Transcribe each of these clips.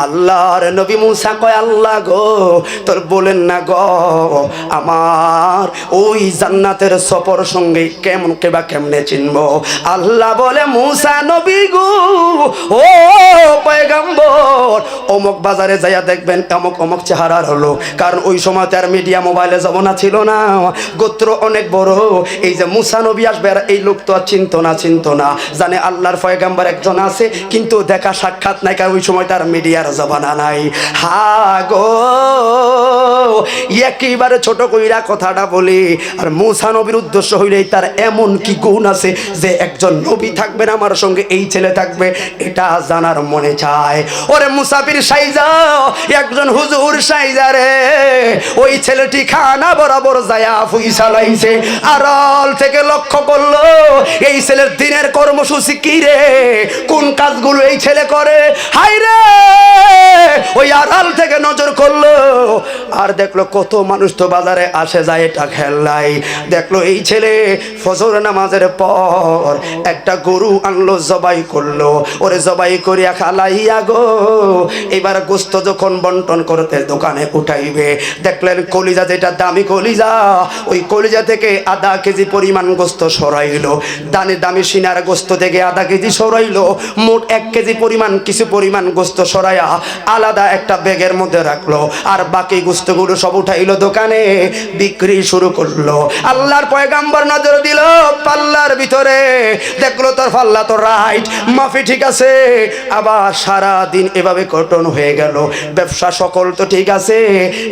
আল্লাহর নবী মুসা কয় আল্লাহ গো তোর বলেন না গো আমার ওই জান্নাতের সফর সঙ্গে কেমনে চিনবো। আল্লাহ বলে মুসা নবী গো ও পয়গম্বর অমুক বাজারে যাইয়া দেখবেন অমুক চেহারার হলো, কারণ ওই সময় তার মিডিয়া মোবাইলে জমানা ছিল না, গোত্র অনেক বড়। এই যে মুসা নবী আসবে আর এই লোক তো আর চিনতো না, জানে আল্লাহর পয়গম্বর একজন আছে কিন্তু দেখা সাক্ষাৎ নাই, কারণ ওই সময় তার মিডিয়ার জমানা নাই। হা গো একেবারে ছোট কইরা কথাটা বলি, আর মুসা নবীর উদ্দেশ্য হইলেই তার এমন কি গুণ আছে যে একজন নবী থাকবেন আমার সঙ্গে এই ছেলে থাকবে, এটা জানার মনে চায়। ওরে মুসাফির সাইজা একজন হুজুর সাইজা রে, ওই ছেলেটি খানা বরাবর যায়া ফুইসা লাইছে, আড়াল থেকে লক্ষ্য করলো এই ছেলের দিনের কর্মসূচি কি রে, কোন কাজগুলো এই ছেলে করে। হাই রে ওই আড়াল থেকে নজর করলো আর দেখলো কত মানুষ তো বাজারে আসে যায় এটা খেলাই, দেখলো এই ছেলে ফজর নামাজের পর একটা গরু আনলো, জবাই করলো, ওরে জবাই করিয়া খালাইয়া গো এবার গোস্ত যখন বন্টন করতে দোকানে উঠাইবে, দেখলেন কলিজা যেটা দামি কলিজা, ওই কলিজা থেকে আধা কেজি পরিমাণ গোস্ত সরাইলো, দামি সিনার গোস্ত থেকে আধা কেজি সরাইলো, মোট 1 কেজি পরিমাণ কিছু পরিমাণ গোস্ত সরাইয়া আলাদা একটা ব্যাগের মধ্যে রাখলো, আর বাকি গোস্তগুলো সব উঠাইলো দোকানে বিক্রি শুরু করলো। আল্লাহর পয়গম্বর নজর দিল পাল্লার ভিতরে, দেখলো তোর পাল্লা তো রাইট মাফি ঠিক আছে, আবার সারা দিন এভাবে কটন হয়ে গেল, ব্যবসা সকল তো ঠিক আছে,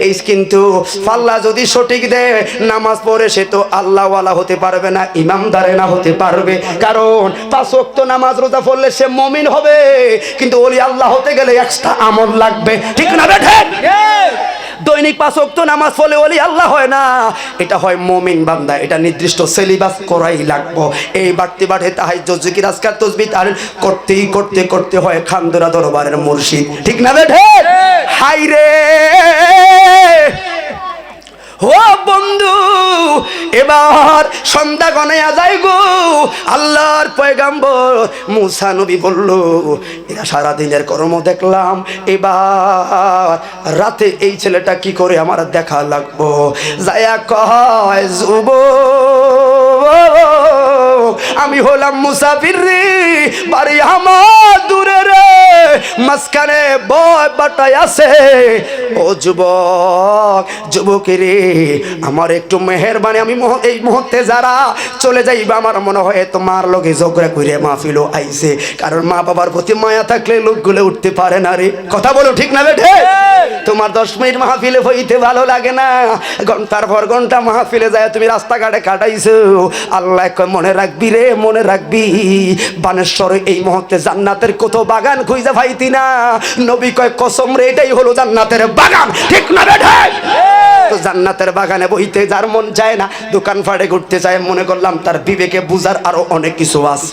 এই কিন্তু পাল্লা যদি সঠিক দেয় নামাজ পড়ে সে তো আল্লাহওয়ালা হতে পারবে না, ইমামদারে না হতে পারবে, কারণ 5 ওয়াক্ত নামাজ রোজা পড়লে সে মুমিন হবে, কিন্তু ওলি আল্লাহ হতে গেলে এক্সট্রা আমল লাগবে, ঠিক না বেঠে? দৈনিক 5 ওয়াক্ত নামাজ পড়লে ওলি আল্লাহ হয় না, এটা হয় মুমিন বান্দা, এটা নির্দিষ্ট সিলেবাস করাই লাগবে। এই বাড়তি তাহাজ্জুদ জিকির আজকার তাসবিহ তাহলিল করতে হয় খানদরা দরবারের মুর্শিদ, ঠিক না বেঠে? হাই রে ও বন্ধু এবার সন্ধ্যা গনাইয়া যায় গো, আল্লাহর পয়গম্বর মুসা নবী বলল এরা সারাদিনের কর্ম দেখলাম, এবার রাতে এই ছেলেটা কি করে আমার দেখা লাগবো। যায়া কয় যুবক আমি হলাম মুসাফির রে, বাড়ি আমার দূরে রে, মাঝখানে বয় বাটাই আছে, ও যুবক রে আমার একটু মেহেরবানি, আমি এই মুহূর্তে যারা চলে যাইবা আমার মনে হয় তোমার লোকে ঝগড়া করে মাহফিলও আইছে, কারণ মা বাবার প্রতি মায়া থাকলে লোকগুলো উঠতে পারে না রে, কথা বলো ঠিক না বেঠে? তোমার 10 মিনিট মাহফিলে হইতে ভালো লাগে না, ঘন্টার পর ঘন্টা মাহফিলে যায় তুমি রাস্তাঘাটে কাটাইছো, আল্লাহ মনে রাখবি রে, মনে রাখবি বানেশ্বরে এই মুহূর্তে জান্নাতের কত বাগান খুঁজে পাইতি না, নবী কয় কসম রে এটাই হলো জান্নাতের বাগান, ঠিক না বেঠে? তো জান্নাতের বাগানে বইতে যার মন চায় না, দোকান ফাটে ঘুরতে চায়, মনে করলাম তার বিবেকে বুঝার আরো অনেক কিছু আছে,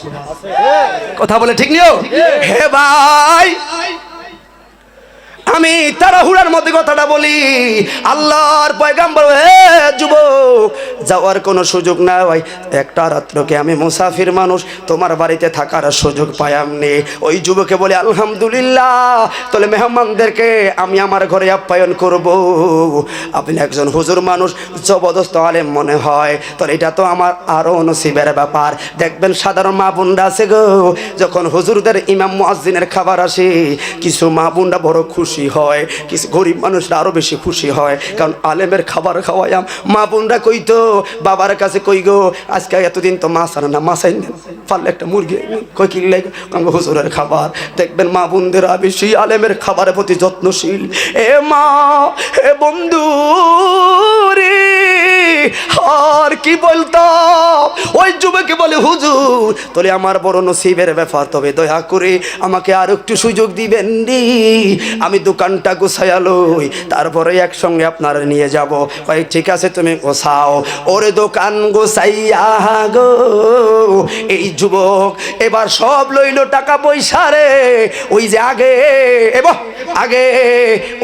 কথা বলে ঠিক নিও। হে ভাই আমি তাড়াহুড়ার মধ্যে কথাটা বলি, আল্লাহর পয়গম্বর হে যুবক যাওয়ার কোনো সুযোগ না ভাই, একটা রাত্রকে আমি মুসাফির মানুষ তোমার বাড়িতে থাকার সুযোগ পাই আমনি। ওই যুবকে বলে আলহামদুলিল্লাহ, তাহলে মেহমানদেরকে আমি আমার ঘরে আপ্যায়ন করব, আপনি একজন হুজুর মানুষ জবরদস্ত আলেম মনে হয়, তাহলে এটা তো আমার আরো নসিবের ব্যাপার। দেখবেন সাধারণ মা বোনরা আছে গো, যখন হুজুরদের ইমাম মুয়াজ্জিনের খাবার আসে কিছু মা বোনরা বড় খুশি হয়, কিছু গরিব মানুষরা আরো বেশি খুশি হয়, কারণ আলেমের খাবার খাওয়াইয়াম। মা বোনরা কইতো বাবার কাছে কই গো আজকে এতদিন তো মাছ আনে না, মাছ আইন পারলে একটা মুরগি কই কিনলে হুজুরের খাবার। দেখবেন মা বোনদেরা বেশি আলেমের খাবারের প্রতি যত্নশীল। এ মা এ বন্ধু রে আর কি বলতাম, ওই যুবকে বলে হুজুর তোলে আমার বড় নসিবের ব্যাপার, তবে দয়া করে আমাকে আর একটু সুযোগ দিবেন রে, আমি দোকানটা গুছাইয়া লই, তারপরে একসঙ্গে আপনারা নিয়ে যাব। কয় ঠিক আছে তুমি গোছাও। ওরে দোকান গোছাইয়া গো এই যুবক এবার সব লইল টাকা পয়সা রে। ওই যে আগে আগে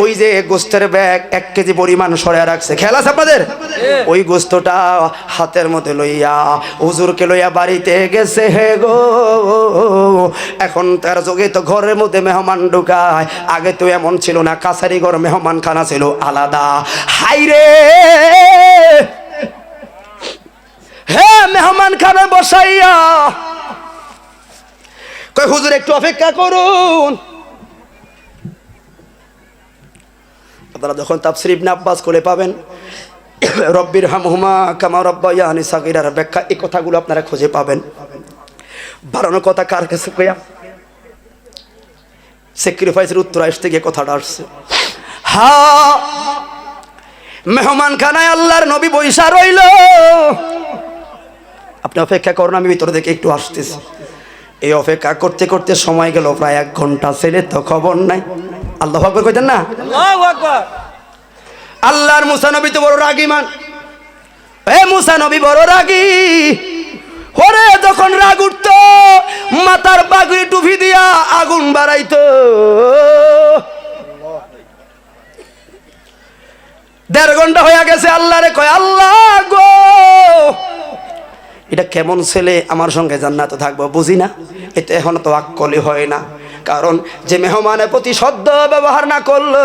ওই যে গোস্তের ব্যাগ 1 কেজি পরিমাণ সরিয়ে রাখছে, খেয়াল আছে আপনাদের? ওই গোস্তটা হাতের মধ্যে লইয়া হুজুরকে লইয়া বাড়িতে গেছে হে গো। এখন তার যোগে তো ঘরের মধ্যে মেহমান ঢুকায়, আগে তো এমন ছিল না, কাছারি ঘর মেহমান খানা ছিল আলাদা। হাইরে হে মেহমান খানা বসাইয়া কই হুজুর একটু অপেক্ষা করুন। আপনারা যখন তাফসীর ইবনে আব্বাস কোলে পাবেন রব্বির হামহুমা কামা রাব্বায়ানি সাগীরার ব্যাখ্যা, এই কথাগুলো আপনারা খুঁজে পাবেন। বাড়ানো কথা কার কাছে কইয়া স্যাক্রিফাইসের উত্তর আসতে গিয়ে কথাটা আসছে। হ্যাঁ মেহমান খানায় আল্লাহর নবী বৈশা রইল। আপনি অপেক্ষা করুন, আমি ভিতর থেকে একটু আসতেছি। এই অপেক্ষা করতে করতে সময় গেল প্রায় 1 ঘন্টা, ছেলে তো খবর নাই। আল্লাহু আকবার কইতেন না? আল্লাহু আকবার। আল্লাহর মুসা নবী তো বড় রাগী মান, মুসা নবী বড় রাগী। ওরে যখন রাগ উঠত মাথার পাগড়ি টুপি দিয়া আগুন বাড়াইতো। 1.5 ঘন্টা হয়ে গেছে, আল্লাহরে কয় আল্লাহ গো এটা কেমন ছেলে আমার সঙ্গে জান্নাতে থাকবো, বুঝি না। এতে এখন তো আকলি হয় না, কারণ যে মেহমানের প্রতি সদ্য ব্যবহার না করলো,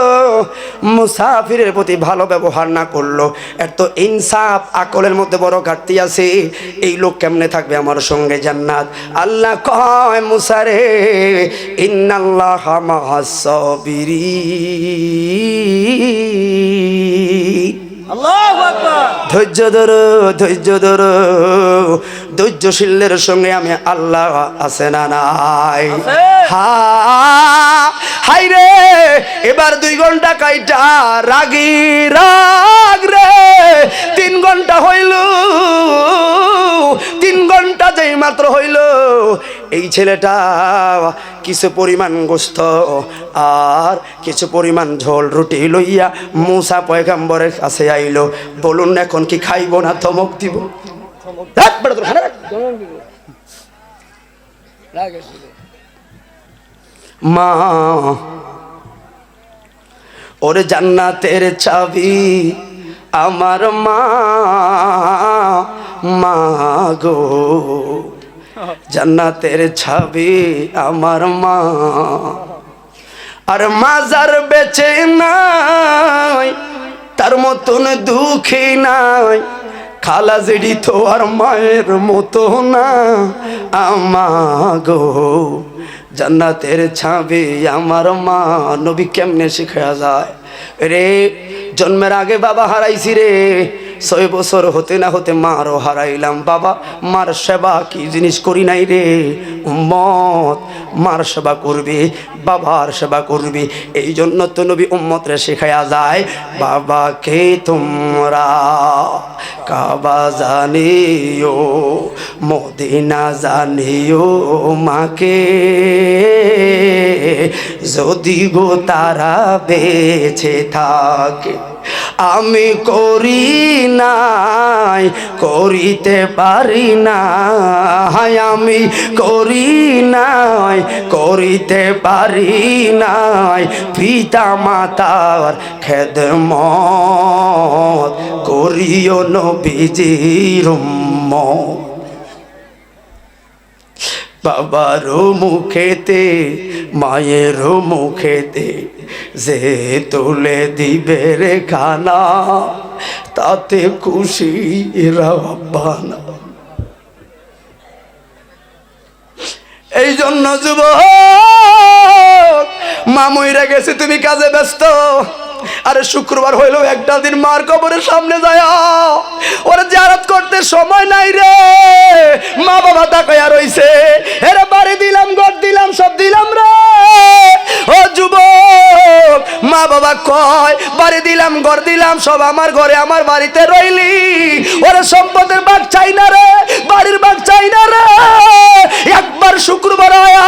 মুসাফিরের প্রতি ভালো ব্যবহার না করলো, এর তো ইনসাফ আকলের মধ্যে বড় ঘাটতি আছে। এই লোক কেমনে থাকবে আমার সঙ্গে জান্নাত? আল্লাহ কয় মুসা রে ইন্নাল্লাহা মা'আস সাবিরিন। আল্লাহু আকবার। ধৈর্য ধরো, ধৈর্য ধরো। ধৈর্যশীলের সঙ্গে আমি আল্লাহ আছে না নাই? হাই রে এবার 2 ঘন্টা কাইটা রাগি রাগ রে 3 ঘন্টা হইল। 3 ঘন্টা যেই মাত্র হইল এই ছেলেটা কিছু পরিমাণ গোস্ত আর কিছু পরিমাণ ঝোল রুটি লইয়া মুসা পয়গম্বরের কাছে আইলো। বলুন এখন কি খাইব না ধমক দিব? মা ওরে জান্নাতের চাবি আমার মা, মা গো জান্নাতের চাবি আমার মা। আর মাজার বেচে নাই তার মতন দুঃখী নাই, খালা জেডি তো আর মায়ের মতো না আমা গো জান্নাতের ছাবি আমার মা। নবী কেমনে শিখা যায় রে? জন্মের আগে বাবা হারাইছি রে, 6 বছর হতে না হতে মারও হারাইলাম। বাবা মার সেবা কি জিনিস করি নাই রে। উম্মত মার সেবা করবি, বাবার সেবা করবি। এই জন্য তো নবী উম্মতরে শেখায়া যায় বাবাকে তোমরা কাবা জানিও মদিনা জানিও, মাকে যদি গো তারা বেঁচে থাকে। আমি করি নাই করিতে পারি না, আমি করি নাই করিতে পারি নাই, পিতা মাতার খেদমত করিও নবীজির উম্মত। বাবারও মুখেতে মায়েরও মুখেতে যে তুলে দিবে রে খানা, তাতে খুশি রাব্বানা। এই জন্য যুবক মা মইরা গেছে, তুমি কাজে ব্যস্ত। আরে শুক্রবার হইলো একটা দিন মার কবরের সামনে যায় ওরা জিয়ারত করতে সময় নাই রে। মা বাবা তাকায়া রইছে, এরে বাড়ি দিলাম ঘর দিলাম সব দিলাম রে। ও যুবক মা বাবা কয় বাড়ি দিলাম ঘর দিলাম সব আমার ঘরে আমার বাড়িতে রইলি, ওরে সম্পদের ভাগ চাই না রে, বাড়ির ভাগ চাই না রে। একবার শুক্রবার আয়া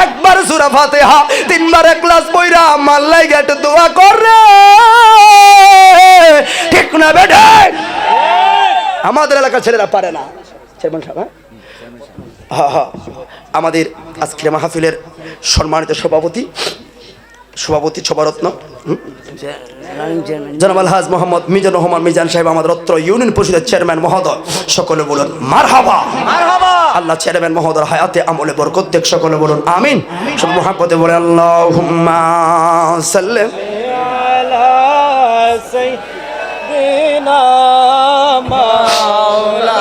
একবার সূরা ফাতিহা তিনবার ইখলাস পড়া আমার লাগি একটু দোয়া করে ঠিক না বেটা আমাদের এলাকার ছেলেরা পারে না চেয়ারম্যান সাহেব হ্যাঁ আমাদের আজকের মাহফিলের সম্মানিত সভাপতি সভারত্ন জনাব আলহাজ মোহাম্মদ মিজানুর রহমান মিজান সাহেব আমাদের অত্র ইউনিয়ন পরিষদের চেয়ারম্যান মহোদয় সকলে বলুন মারহাবা মারহাবা আল্লাহ চেয়ারম্যান মহোদয় হায়াতে আমলে বরকত দেখ সকলে বলুন আমিন সব মুহাব্বতে বলে আল্লাহুম্মা সাল্লি আলা সাইয়্যিদিনা মাওলানা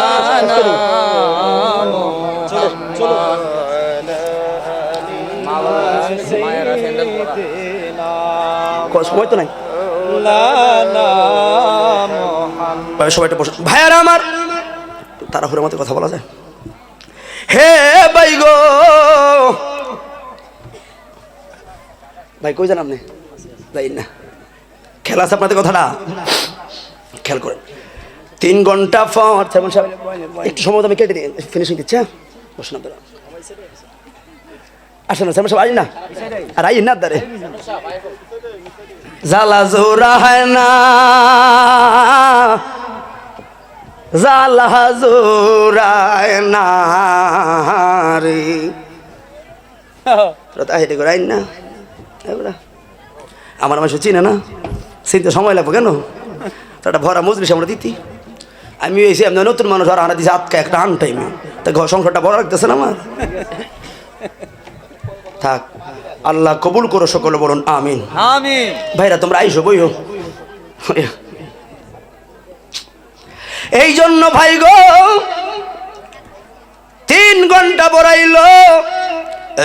সময় তো নাই সবাইটা বসে ভাইয়ারা আমার তাড়াহুড়োর মতো কথা বলা যায় হে ভাই গো ভাই কই যান আপনি যাই না খেলা আছে আপনাদের কথাটা খেয়াল করেন 3 ঘন্টা পর একটু সময় আমি কেটে দিই ফিনিশিং দিচ্ছে বসুন আপনারা আসেন না সব আই না আর আই না দাঁড়ে জালা জোরা হয় না জালা জোরায় না রে হেঁটে করে আইন না আমার মানুষ চিনে না চিনতে সময় লাগবে কেন একটা ভরা মজলিস আমরা দিতি আমি এসে এমনি নতুন মানুষ আর আনা দিয়েছি আটকা একটা আন টাইমে তা ঘর সংসারটা বড় রাখতেছে না আমার থাক আল্লাহ কবুল করো সকলে বলুন আমিন আমিন ভাইরা তোমরা আইসো বইও এই জন্য ভাই গো 3 ঘন্টা বড়াইলো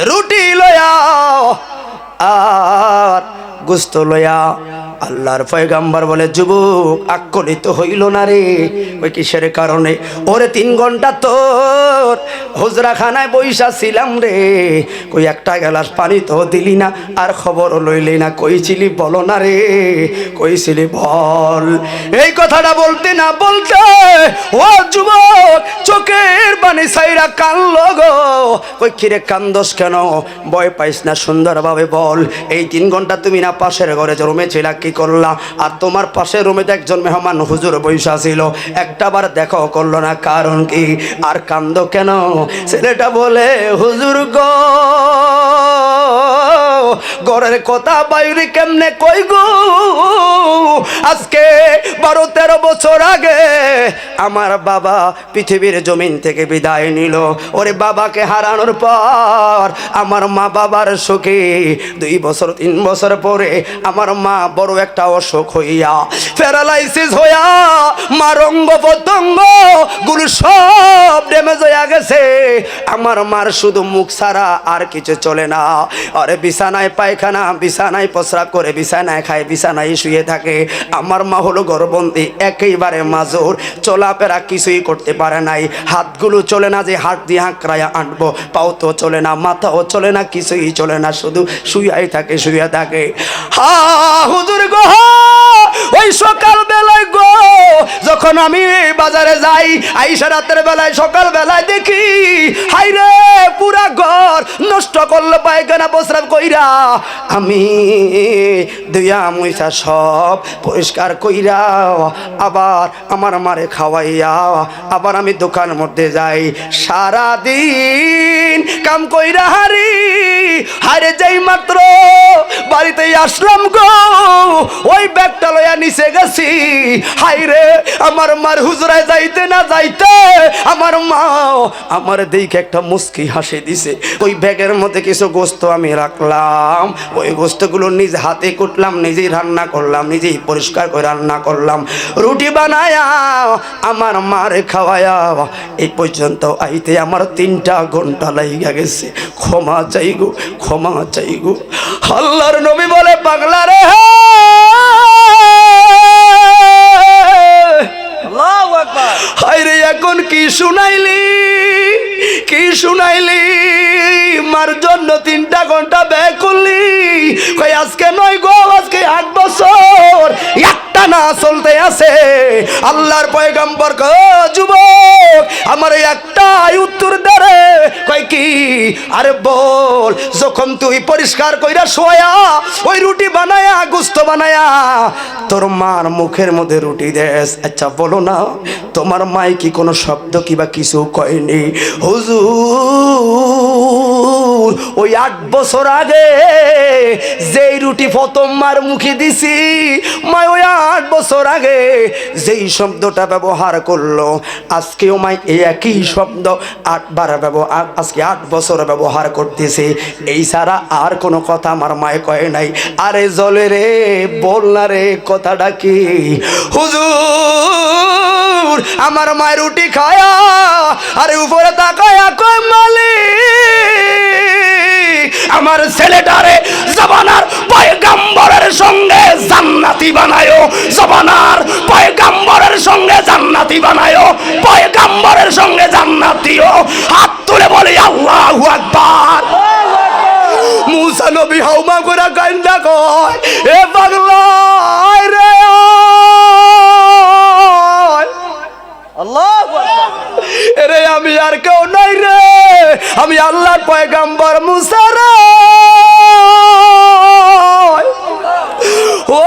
রুটি লয়া আর গোস্ত লয়া আল্লাহর পয়গাম্বর বলে যুবক আক্কলিত হইল না রে ওই কিসের কারণে ওরে 3 ঘন্টা তোর হুজরাখানায় বইসা ছিলাম রে কই একটা গ্লাস পানি তো দিলি না আর খবর লইলি না কইছিলি বলো না রে কইছিলি বল এই কথাটা বলতে না বলতে ও যুবক চোখের পানি সাইরা কানলো গো কই কিরে কান্দস কেন ভয় পাইস না সুন্দরভাবে বল এই 3 ঘন্টা তুমি না পাশের ঘরে যে রুমে ছিলা কি করলা আর তোমার পাশের রুমে একজন মেহমান হুজুর বইসা ছিল একটাবার দেখো করলো না কারণ কি আর কান্দো কেন ছেলেটা বলে হুজুর গো ঘরের কথা বাইরে কেমনে কই গো আজকে 12-13 বছর আগে আমার বাবা পৃথিবীর জমিন থেকে বিদায় নিল ওরে বাবাকে হারানোর পর আমার মা বাবার সুখে 2 বছর 3 বছর পরে আমার মা বড় একটা অসুখ হইয়া প্যারালাইসিস হইয়া মার অঙ্গ প্রত্যঙ্গ গুলো সব ড্যামেজ হইয়া গেছে আমার মার শুধু মুখ ছাড়া আর কিছু চলে না আরে বিছানায় পায়খানা বিছানায় প্রস্রাব করে বিছানায় খায় বিছানায় শুয়ে থাকে আমার মা হলো ঘরবন্দি একেবারে মাজুর চলাফেরা কিছুই করতে পারে নাই হাতগুলো চলে না যে হাত দিয়ে হাঁকড়াইয়া আনবো পাও তো চলে না মাথাও চলে না কিছুই চলে না শুধু শুয়াই থাকে শুয়ে থাকে হা হুজুর গো ওই সকাল বেলায় গো যখন আমি বাজারে যাই আইসা রাতের বেলায় সকাল বেলায় দেখি হাইরে পুরা ঘর নষ্ট করলো পায়খানা প্রস্রাব কইরা আমি দুইয়া মুইসা সব পরিষ্কার কইরা আবার আমার মারে খাওয়াইয়া আবার আমি দোকান মধ্যে যাই সারা দিন কাম কইরা হারে যাই মাত্র বাড়িতে আসলাম গো ওই ব্যাগটা লইয়া নিচে গেছি হাইরে আমার মার হুজরায় যাইতে না যাইতে আমার মা আমার দেখে একটা মুস্কি হাসি দিছে ওই ব্যাগের মধ্যে কিছু গোস্ত আমি রাখলাম ওই গোস্তগুলো নিজ হাতে কুটলাম নিজেই রান্না করলাম নিজেই পরিষ্কার করে রান্না করলাম রুটি বানায়া আমার মারে খাওয়ায়া এই পর্যন্ত আইতে আমার 3টা ঘন্টা লাগিয়া গেছে ক্ষমা চাই গো ক্ষমা চাই গো আল্লাহর নবী বলে পাগলা রে আল্লাহু আকবার হায়রে এখন কি শুনাইলি মার জন্য 3টা ঘন্টা ব্যয় করলি কই আজকে নয় গো আজকে 8 বছর একটা টানা চলতে আছে। আল্লাহর পয়গম্বর কয় যুবক আমার একটাই উত্তর দে, কয় কি? আরে বল, যখন তুই পরিষ্কার কইরা শোয়া ওই রুটি বানায়া গোস্ত বানায়া তোর মার মুখের মধ্যে রুটি দেস, আচ্ছা বলো না তোমার মাই কি কোনো শব্দ কিবা কিছু কয়নি? হুজুর ওই 8 বছর আগে যেই রুটি প্রথম মার মুখে দিছি, মা ওই 8 বছর আগে যেই শব্দটা ব্যবহার করলো আজকেও মাই এই একই শব্দ 8 বার ব্যবহার, আজকে 8 বছর ব্যবহার করতেছে। এই ছাড়া আর কোনো কথা আমার মায়ে কয় নাই। আরে জলে রে বল না রে কথাটা কি? হুজুর আমার মায়ের রুটি খায়া আরে উপরে তাকায়া কয় মালিক আমার ছেলেটারে জবানার পয়গম্বরের সঙ্গে জান্নাতি বানায়ো, জবানার পয়গম্বরের সঙ্গে জান্নাতি বানায়ো, পয়গম্বরের সঙ্গে জান্নাতিও। হাত তুলে বলি আল্লাহু আকবার। মুসা নবী হাউমা করে কান্দা কয় এ পাগলা রে আল্লাহু আকবার, এরে আমি আর কেউ নাই রে, আমি আল্লাহর পয়গম্বর মুসা রে। ও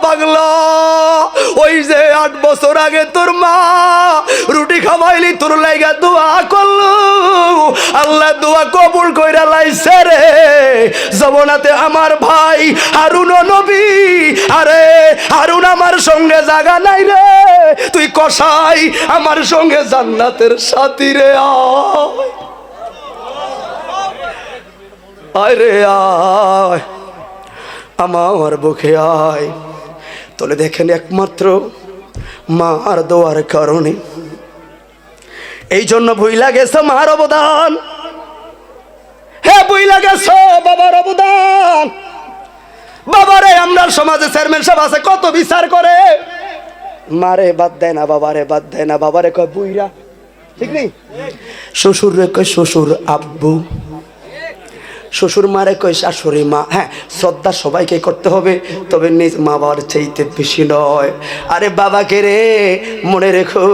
পাগলা, ওই যে 8 বছর আগে তোর মা রুটি খাওয়াইলি তোর লাইগা দোয়া করলো, আল্লাহ দোয়া কবুল কইরা লাইছে রে। জমানাতে আমার ভাই হারুন নবী, আরে হারুন আমার সঙ্গে জায়গা নাই রে, তুই কসাই আমার সঙ্গে জান্নাতের সাথী রে। আয় রে আয় আমার বুকে আয়। তোলে দেখেন একমাত্র মার দোয়ার কারণে এই জন্য ভুইলা গেছে মার অবদান। হে ভুইলা গেছো বাবার অবদান। বাবারে আমরা সমাজে চেয়ারম্যান সাহেব আছে কত বিচার করে, মারে বাদ দেয় না, বাবারে বাদ দেয় না, বাবারে কয় বুইরা, ঠিক নেই? শ্বশুর রে কয় শ্বশুর আব্বু, শ্বশুর মারে কয় শাশুড়ি মা। হ্যাঁ, শ্রদ্ধা সবাইকে করতে হবে, তবে নিজ মা বাবার চাইতে বেশি নয়। আরে বাবাকে রে মনে রেখো,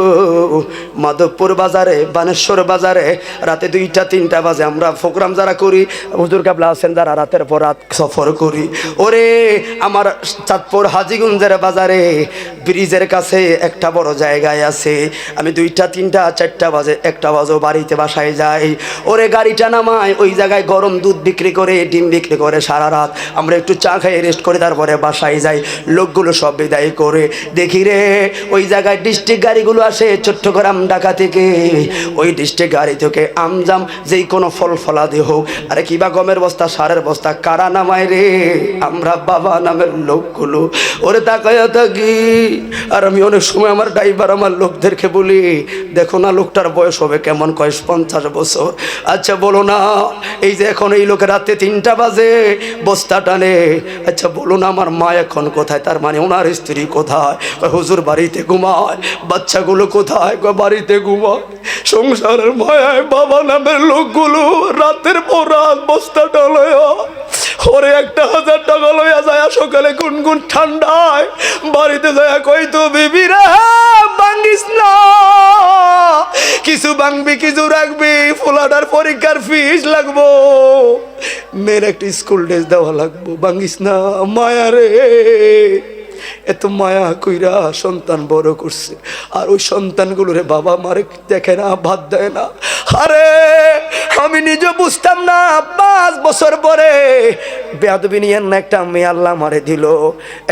মাধবপুর বাজারে বানেশ্বর বাজারে রাতে 2টা-3টা বাজে আমরা প্রোগ্রাম যারা করি, হুজুর কাবলা আছেন যারা রাতের পর রাত সফর করি, ওরে আমার চাঁদপুর হাজীগঞ্জের বাজারে ব্রিজের কাছে একটা বড় জায়গায় আছে, আমি 2টা-3টা-4টা বাজে 1টা বাজেও বাড়িতে বাসায় যাই। ওরে গাড়িটা নামায় ওই জায়গায় গরম দুধ বিক্রি করে ডিম বিক্রি করে সারা রাত আমরা একটু চা খাই রেস্ট করে তারপরে বাসায় যাই। লোকগুলো সব বিদায় করে দেখি রে ওই জায়গায় ডিস্ট্রিক্ট গাড়িগুলো আসে চট্টগ্রাম ঢাকা থেকে, ওই ডিস্ট্রিক্ট গাড়ি থেকে আমজাম যেই কোনো ফল ফলাদি হোক, আরে কিবা গমের বস্তা সারের বস্তা কারা নামায় রে? আমরা বাবা নামের লোকগুলো। ওরে তাকায়া থাকি, আর আমি অনেক সময় আমার ড্রাইভার আমার লোকদেরকে বলি দেখো না লোকটার বয়স হবে কেমন, কয় 50 বছর। আচ্ছা বলো না এই যে এখন এই লোকের রাতে 3টা বাজে বস্তা টানে, আচ্ছা বলো না আমার মা এখন কোথায়? তার মানে ওনার স্ত্রী কোথায়? হুজুর বাড়িতে ঘুমায়। বাচ্চাগুলো কোথায়? বাড়িতে ঘুমায়। সংসারের মায়ায় বাবা নামের লোকগুলো রাতের পর রাত বস্তা টানায়, ওরে 1000 টাকা লইয়া যায় সকালে গুনগুন ঠান্ডায় বাড়িতে যায় কই তো বিবি রে ভাঙ্গিস না, কিছু ভাঙবি কিছু রাখবি, ফুলাটার পরীক্ষার ফিস লাগবো, মেয়ের একটা স্কুল ড্রেস দেওয়া লাগবো, ভাঙ্গিস না। মায়া রে এত মায়া কইরা সন্তান বড় করছে, আর ওই সন্তানগুলোরে বাবা মারে দেখে না, ভাত দেয় না। আরে আমি নিজে বুঝতাম না, 5 বছর পরে বেয়াদবি নিয়ে না একটা মেয়ে আল্লাহ মারে দিল,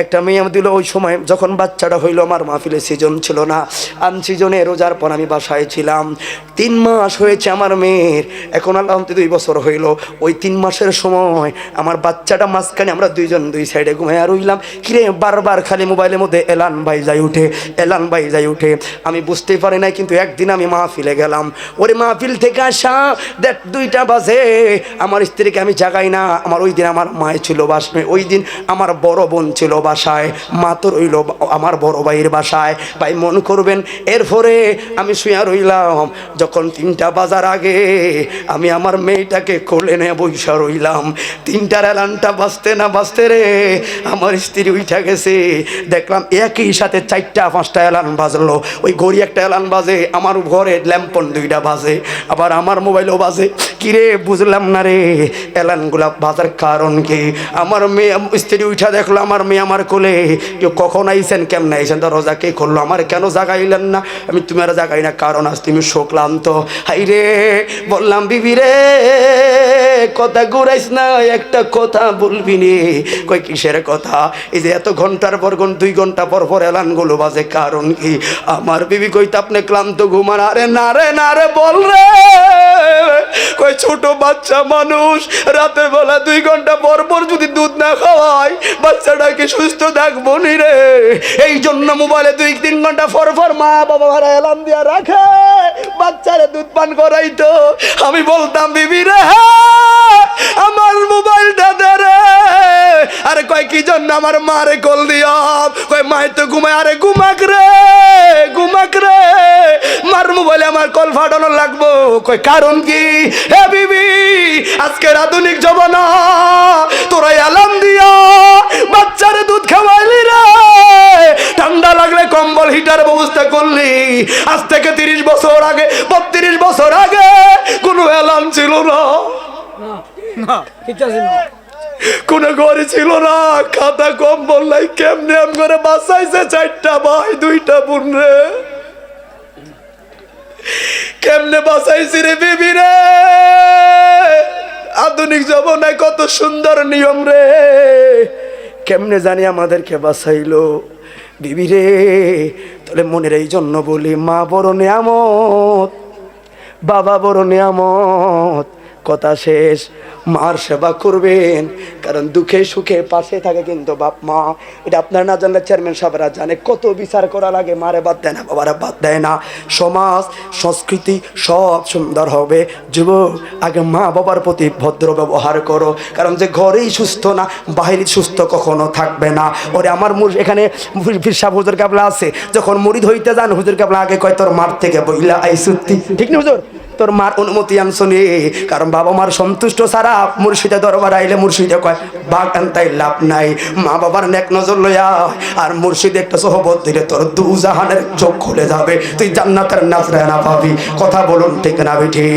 একটা মেয়ে দিল। ওই সময় যখন বাচ্চাটা হইলো আমার মাহফিলে সিজন ছিল না, আনসিজনে রোজার পর আমি বাসায় ছিলাম। 3 মাস হয়েছে আমার মেয়ের, এখন আল্লাহ 2 বছর হইল। ওই 3 মাসের সময় আমার বাচ্চাটা মাঝখানে আমরা 2জন 2 সাইডে ঘুমাইয়া রইলাম। কিরে বারবার খালি মোবাইলের মধ্যে এলান ভাই যাই উঠে, এলান ভাই যাই উঠে। আমি বুঝতেই পারি নাই, কিন্তু একদিন আমি মাহফিলে গেলাম। ওরে মাহফিল মাহফিল থেকে আসা দেখ 2টা বাজে, আমার স্ত্রীকে আমি জাগাই না। আমার ওই দিন আমার মায় ছিল বাসায়, ওই দিন আমার বড় বোন ছিল বাসায়, মা তো রইল আমার বড় ভাইয়ের বাসায়। ভাই মন করবেন, এরপরে আমি শুয়া রইলাম। যখন 3টা বাজার আগে আমি আমার মেয়েটাকে কোলে নিয়ে বইসা রইলাম। 3টার অ্যালার্মটা বাজতে না বাজতে রে আমার স্ত্রী উঠা গেছে। দেখলাম একই সাথে 4টা 5টা অ্যালার্ম বাজলো। ওই ঘড়ি একটা অ্যালার্ম বাজে, আমার ঘরে ল্যাম্পন 2টা বাজে, আবার আমার মোবাইলও বাজে। কিরে বুঝলাম না রে অ্যালার্মগুলা বাজার কারণ কি? আমার মেয়ে স্ত্রী উঠা দেখলো আমার মেয়ে আমার কোলে। কেউ কখন আইছেন কেমন আইছেন দরজা কে করলো, আমার কেন জাগাইলেন না? আমি তুমি আর জাগাই না, কারণ আজ তুমি শোকলান্ত। হাই রে বললাম বিবি রে কথা ঘুরাইস না, একটা কথা বলবি নি। কই কিসের কথা? এই যে এত ঘন্টার পর 2 ঘন্টা পর পর অ্যালার্মগুলো বাজে কারণ কি? আমার বিবি কইতে আপনি ক্লান্ত ঘুমান। আরে না রে বল রে। কই ছোট বাচ্চা মানুষ রাতে বেলা 2 ঘন্টা পর পর যদি দুধ না খাওয়াই বাচ্চাটাকে সুস্থ থাকবো নি রে। এই জন্য মোবাইলে 2-3 ঘন্টা পর পর মা বাবা অ্যালার্ম দিয়া রাখে বাচ্চারে দুধ পান করাইতো। আমি বলতাম বিবি রে আমার মোবাইলটা দে রে। আরে কয় কি জন্য আমার মারে কল দিয়া? কয় মাই তো ঘুমায়। আরে ঘুমাক রে মার মোবাইলে আমার কল ফাটানো লাগবো। কয় কারণ কি? হে বিবি আজকের আধুনিক জমানা, তোরা অ্যালার্ম দিয়া বাচ্চারে দুধ খাওয়াইলি রে, ঠান্ডা লাগলে কম্বল হিটার ব্যবস্থা করলি। আজ থেকে 30 বছর আগে 32 বছর আগে কোনো অ্যালার্ম ছিল না, কোন ঘরে ছিল না, খাতা কম্বল নাই। কেমনে আম করে বাঁচাইছে 4টা ভাই 2টা বোন রে, কেমনে বাঁচাইছি রে বিবি রে। আধুনিক জমানায় কত সুন্দর নিয়ম রে, কেমনে জানি আমাদেরকে বাঁচাইলো বিবি রে। তাহলে মনের এই জন্য বলি মা বড় নিয়ামত, বাবা বড় নিয়ামত। কথা শেষ। মার সেবা করবেন, কারণ দুঃখে সুখে পাশে থাকে কিন্তু বাপ মা। এটা আপনার না জানলে চেয়ারম্যান সাহেবরা জানে কত বিচার করা লাগে। মারে বাদ দেয় না, বাবারা বাদ দেয় না। সমাজ সংস্কৃতি সব সুন্দর হবে। যুবক আগে মা বাবার প্রতি ভদ্র ব্যবহার করো, কারণ যে ঘরেই সুস্থ না বাহিরে সুস্থ কখনো থাকবে না। ওরে আমার এখানে ফির সাহেব হুজুর কাবলা আছে, যখন মুরিদ হইতে যান হুজুর কাবলা আগে কয় তোর মার থেকে বইলা আই সত্যি, ঠিক না হুজুর? তোর মার অনুমতি আনছনি, কারণ বাবা মার সন্তুষ্ট ছাড়া মুর্শিদে দরবার আইলে মুর্শিদে কয় বাঘ আনতাই লাভ নাই। মা বাবার নেক নজর লইয়া আর মুর্শিদে একটা সহবত দিলে তোর 2 জাহানের চোখ খুলে যাবে, তুই জান্নাতের নাজরানা পাবি। কথা বলুন ঠিক না বেঠি?